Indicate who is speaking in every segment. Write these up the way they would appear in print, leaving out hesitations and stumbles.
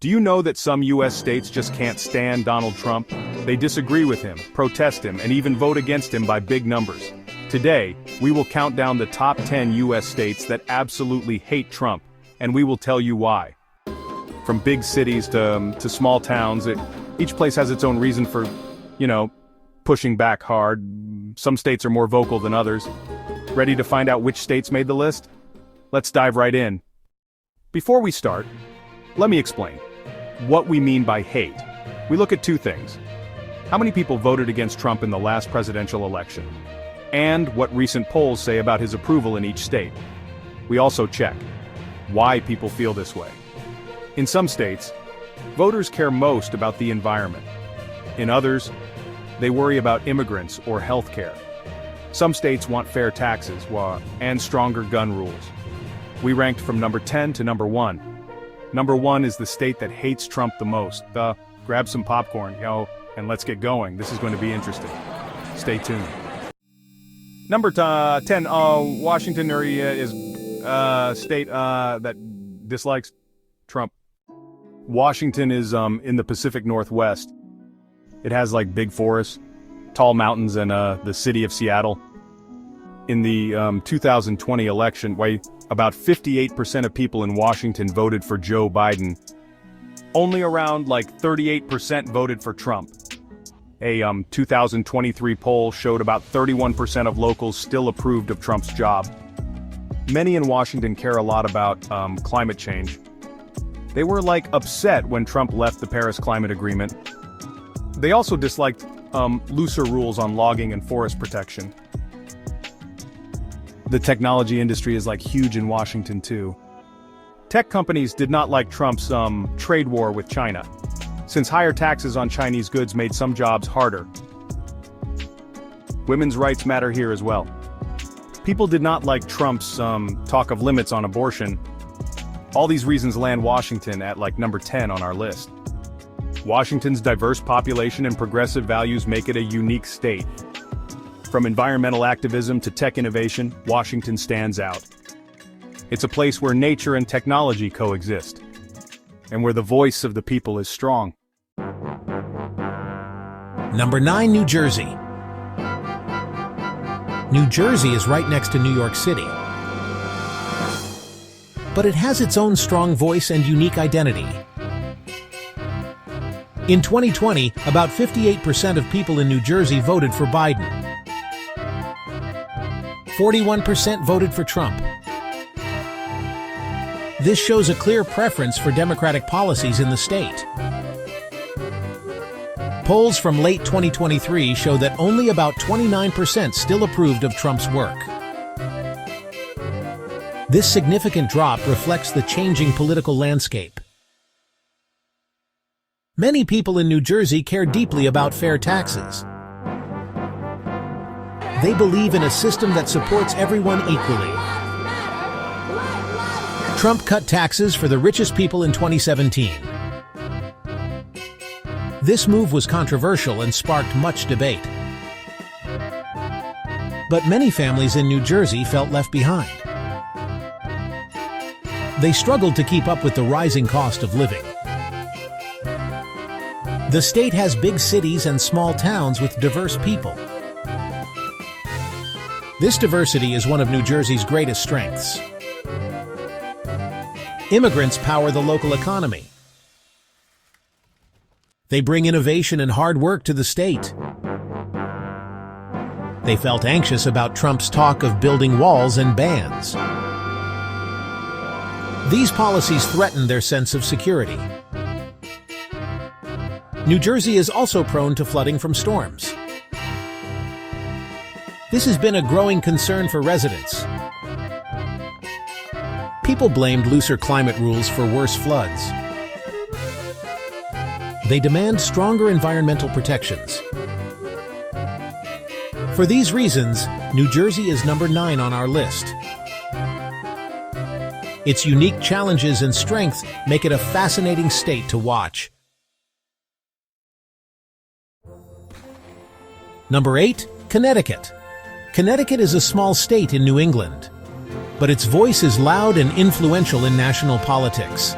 Speaker 1: Do you know that some U.S. states just can't stand Donald Trump? They disagree with him, protest him, and even vote against him by big numbers. Today, we will count down the top 10 U.S. states that absolutely hate Trump, and we will tell you why. From big cities to small towns, each place has its own reason for, pushing back hard. Some states are more vocal than others. Ready to find out which states made the list? Let's dive right in. Before we start, let me explain what we mean by hate. We look at two things: how many people voted against Trump in the last presidential election, and what recent polls say about his approval in each state. We also check why people feel this way. In some states, voters care most about the environment. In others, they worry about immigrants or health care. Some states want fair taxes and stronger gun rules. We ranked from number 10 to number 1. Number 1 is the state that hates Trump the most. Grab some popcorn, and let's get going. This is going to be interesting. Stay tuned. Number 10, Washington area is state that dislikes Trump. Washington is in the Pacific Northwest. It has big forests, tall mountains, and the city of Seattle. In the 2020 election, about 58% of people in Washington voted for Joe Biden. Only around 38% voted for Trump. A 2023 poll showed about 31% of locals still approved of Trump's job. Many in Washington care a lot about climate change. They were upset when Trump left the Paris Climate Agreement. They also disliked looser rules on logging and forest protection. The technology industry is huge in Washington too. Tech companies did not like Trump's trade war with China, since higher taxes on Chinese goods made some jobs harder. Women's rights matter here as well. People did not like Trump's talk of limits on abortion. All these reasons land Washington at number 10 on our list. Washington's diverse population and progressive values make it a unique state. From environmental activism to tech innovation, Washington stands out. It's a place where nature and technology coexist, and where the voice of the people is strong.
Speaker 2: Number 9, New Jersey. New Jersey is right next to New York City. But it has its own strong voice and unique identity. In 2020, about 58% of people in New Jersey voted for Biden. 41% voted for Trump. This shows a clear preference for Democratic policies in the state. Polls from late 2023 show that only about 29% still approved of Trump's work. This significant drop reflects the changing political landscape. Many people in New Jersey care deeply about fair taxes. They believe in a system that supports everyone equally. Trump cut taxes for the richest people in 2017. This move was controversial and sparked much debate. But many families in New Jersey felt left behind. They struggled to keep up with the rising cost of living. The state has big cities and small towns with diverse people. This diversity is one of New Jersey's greatest strengths. Immigrants power the local economy. They bring innovation and hard work to the state. They felt anxious about Trump's talk of building walls and bans. These policies threaten their sense of security. New Jersey is also prone to flooding from storms. This has been a growing concern for residents. People blamed looser climate rules for worse floods. They demand stronger environmental protections. For these reasons, New Jersey is number 9 on our list. Its unique challenges and strengths make it a fascinating state to watch. Number 8, Connecticut. Connecticut is a small state in New England, but its voice is loud and influential in national politics.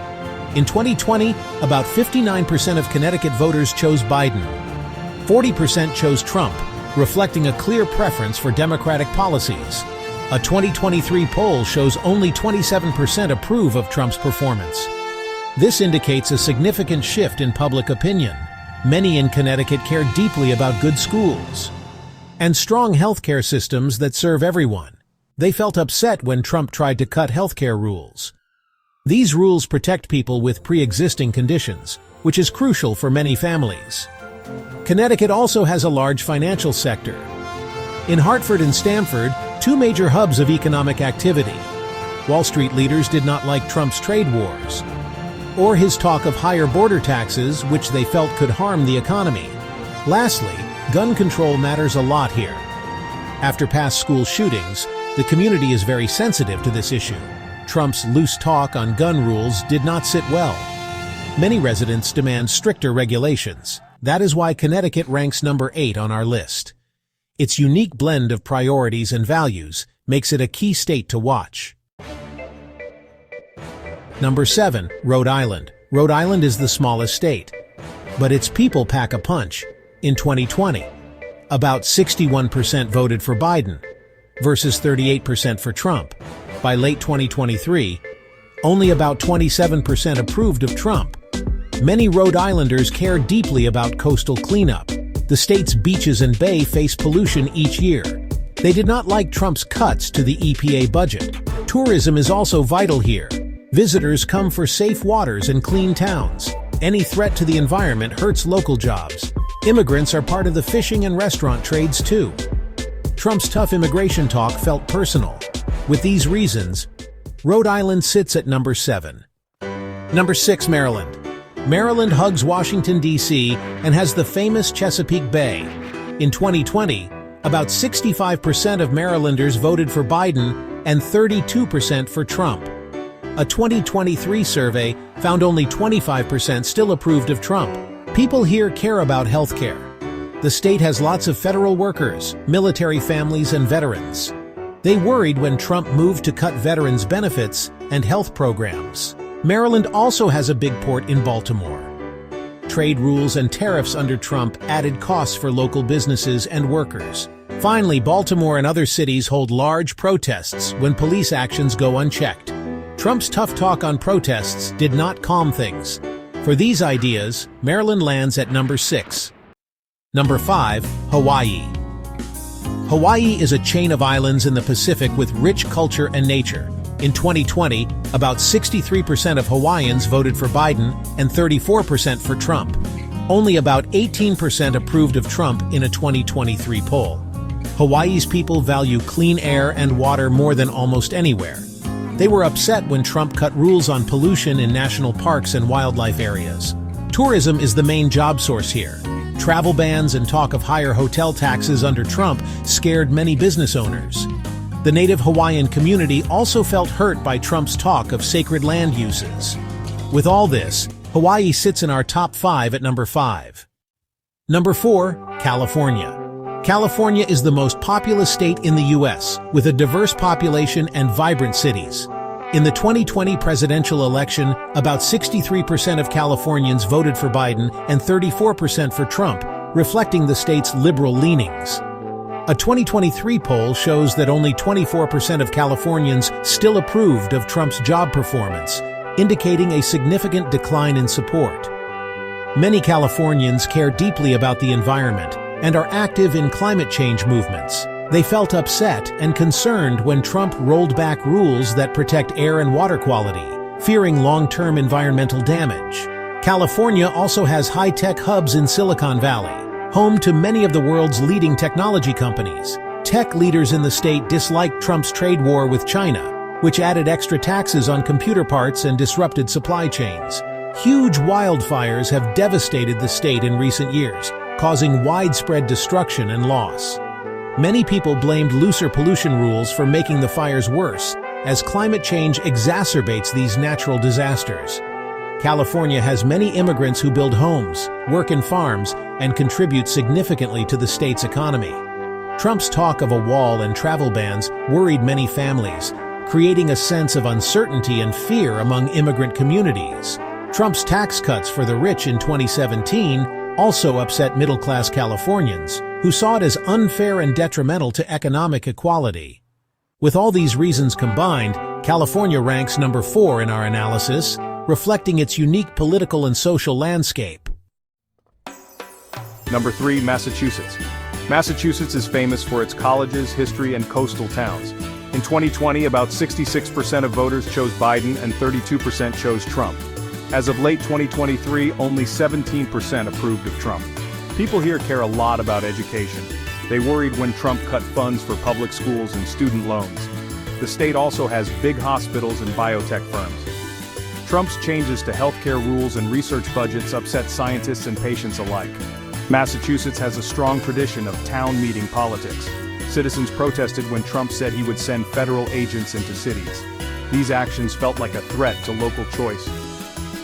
Speaker 2: In 2020, about 59% of Connecticut voters chose Biden. 40% chose Trump, reflecting a clear preference for Democratic policies. A 2023 poll shows only 27% approve of Trump's performance. This indicates a significant shift in public opinion. Many in Connecticut care deeply about good schools and strong healthcare systems that serve everyone. They felt upset when Trump tried to cut healthcare rules. These rules protect people with pre-existing conditions, which is crucial for many families. Connecticut also has a large financial sector. In Hartford and Stamford, two major hubs of economic activity. Wall Street leaders did not like Trump's trade wars, or his talk of higher border taxes, which they felt could harm the economy. Lastly, gun control matters a lot here. After past school shootings, the community is very sensitive to this issue. Trump's loose talk on gun rules did not sit well. Many residents demand stricter regulations. That is why Connecticut ranks number 8 on our list. Its unique blend of priorities and values makes it a key state to watch. Number 7, Rhode Island. Rhode Island is the smallest state, but its people pack a punch. In 2020, about 61% voted for Biden, versus 38% for Trump. By late 2023, only about 27% approved of Trump. Many Rhode Islanders care deeply about coastal cleanup. The state's beaches and bay face pollution each year. They did not like Trump's cuts to the EPA budget. Tourism is also vital here. Visitors come for safe waters and clean towns. Any threat to the environment hurts local jobs. Immigrants are part of the fishing and restaurant trades too. Trump's tough immigration talk felt personal. With these reasons, Rhode Island sits at number 7. Number 6, Maryland. Maryland hugs Washington, D.C. and has the famous Chesapeake Bay. In 2020, about 65% of Marylanders voted for Biden and 32% for Trump. A 2023 survey found only 25% still approved of Trump. People here care about health care. The state has lots of federal workers, military families, and veterans. They worried when Trump moved to cut veterans' benefits and health programs. Maryland also has a big port in Baltimore. Trade rules and tariffs under Trump added costs for local businesses and workers. Finally, Baltimore and other cities hold large protests when police actions go unchecked. Trump's tough talk on protests did not calm things. For these ideas, Maryland lands at number 6. Number 5, Hawaii. Hawaii is a chain of islands in the Pacific with rich culture and nature. In 2020, about 63% of Hawaiians voted for Biden and 34% for Trump. Only about 18% approved of Trump in a 2023 poll. Hawaii's people value clean air and water more than almost anywhere. They were upset when Trump cut rules on pollution in national parks and wildlife areas. Tourism is the main job source here. Travel bans and talk of higher hotel taxes under Trump scared many business owners. The native Hawaiian community also felt hurt by Trump's talk of sacred land uses. With all this, Hawaii sits in our top 5 at number 5. Number 4, California. California is the most populous state in the U.S., with a diverse population and vibrant cities. In the 2020 presidential election, about 63% of Californians voted for Biden and 34% for Trump, reflecting the state's liberal leanings. A 2023 poll shows that only 24% of Californians still approved of Trump's job performance, indicating a significant decline in support. Many Californians care deeply about the environment and are active in climate change movements. They felt upset and concerned when Trump rolled back rules that protect air and water quality, fearing long-term environmental damage. California also has high-tech hubs in Silicon Valley, home to many of the world's leading technology companies. Tech leaders in the state disliked Trump's trade war with China, which added extra taxes on computer parts and disrupted supply chains. Huge wildfires have devastated the state in recent years, causing widespread destruction and loss. Many people blamed looser pollution rules for making the fires worse, as climate change exacerbates these natural disasters. California has many immigrants who build homes, work in farms, and contribute significantly to the state's economy. Trump's talk of a wall and travel bans worried many families, creating a sense of uncertainty and fear among immigrant communities. Trump's tax cuts for the rich in 2017 also upset middle-class Californians, who saw it as unfair and detrimental to economic equality. With all these reasons combined, California ranks number 4 in our analysis, reflecting its unique political and social landscape.
Speaker 1: Number 3, Massachusetts. Massachusetts is famous for its colleges, history, and coastal towns. In 2020, about 66% of voters chose Biden and 32% chose Trump. As of late 2023, only 17% approved of Trump. People here care a lot about education. They worried when Trump cut funds for public schools and student loans. The state also has big hospitals and biotech firms. Trump's changes to healthcare rules and research budgets upset scientists and patients alike. Massachusetts has a strong tradition of town meeting politics. Citizens protested when Trump said he would send federal agents into cities. These actions felt like a threat to local choice.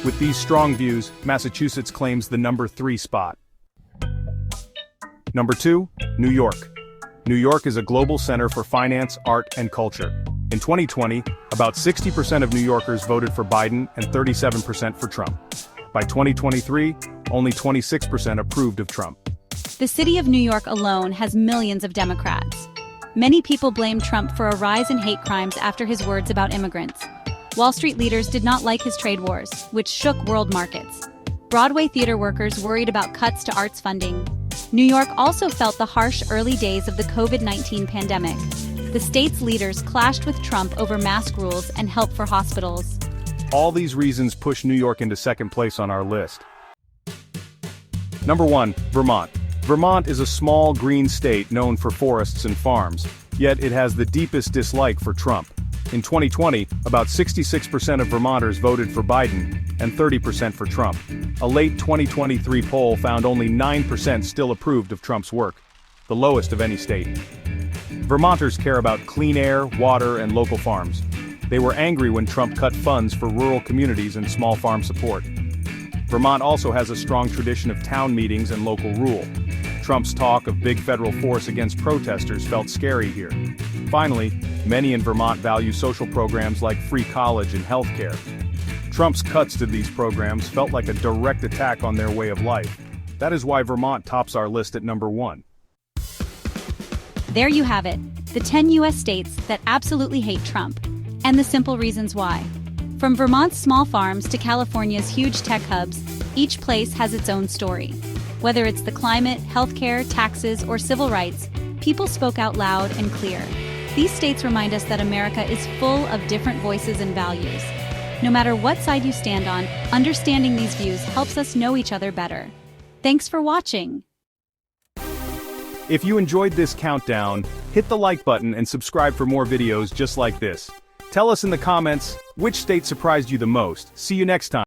Speaker 1: With these strong views, Massachusetts claims the number 3 spot. Number 2, New York. New York is a global center for finance, art, and culture. In 2020, about 60% of New Yorkers voted for Biden and 37% for Trump. By 2023, only 26% approved of Trump.
Speaker 3: The city of New York alone has millions of Democrats. Many people blame Trump for a rise in hate crimes after his words about immigrants. Wall Street leaders did not like his trade wars, which shook world markets. Broadway theater workers worried about cuts to arts funding. New York also felt the harsh early days of the COVID-19 pandemic. The state's leaders clashed with Trump over mask rules and help for hospitals.
Speaker 1: All these reasons push New York into second place on our list. Number 1, Vermont. Vermont is a small green state known for forests and farms, yet it has the deepest dislike for Trump. In 2020, about 66% of Vermonters voted for Biden and 30% for Trump. A late 2023 poll found only 9% still approved of Trump's work, the lowest of any state. Vermonters care about clean air, water, and local farms. They were angry when Trump cut funds for rural communities and small farm support. Vermont also has a strong tradition of town meetings and local rule. Trump's talk of big federal force against protesters felt scary here. Finally, many in Vermont value social programs like free college and health care. Trump's cuts to these programs felt like a direct attack on their way of life. That is why Vermont tops our list at number 1.
Speaker 3: There you have it, the 10 U.S. states that absolutely hate Trump, and the simple reasons why. From Vermont's small farms to California's huge tech hubs, each place has its own story. Whether it's the climate, healthcare, taxes, or civil rights, people spoke out loud and clear. These states remind us that America is full of different voices and values. No matter what side you stand on, understanding these views helps us know each other better. Thanks for watching.
Speaker 1: If you enjoyed this countdown, hit the like button and subscribe for more videos just like this. Tell us in the comments which state surprised you the most. See you next time.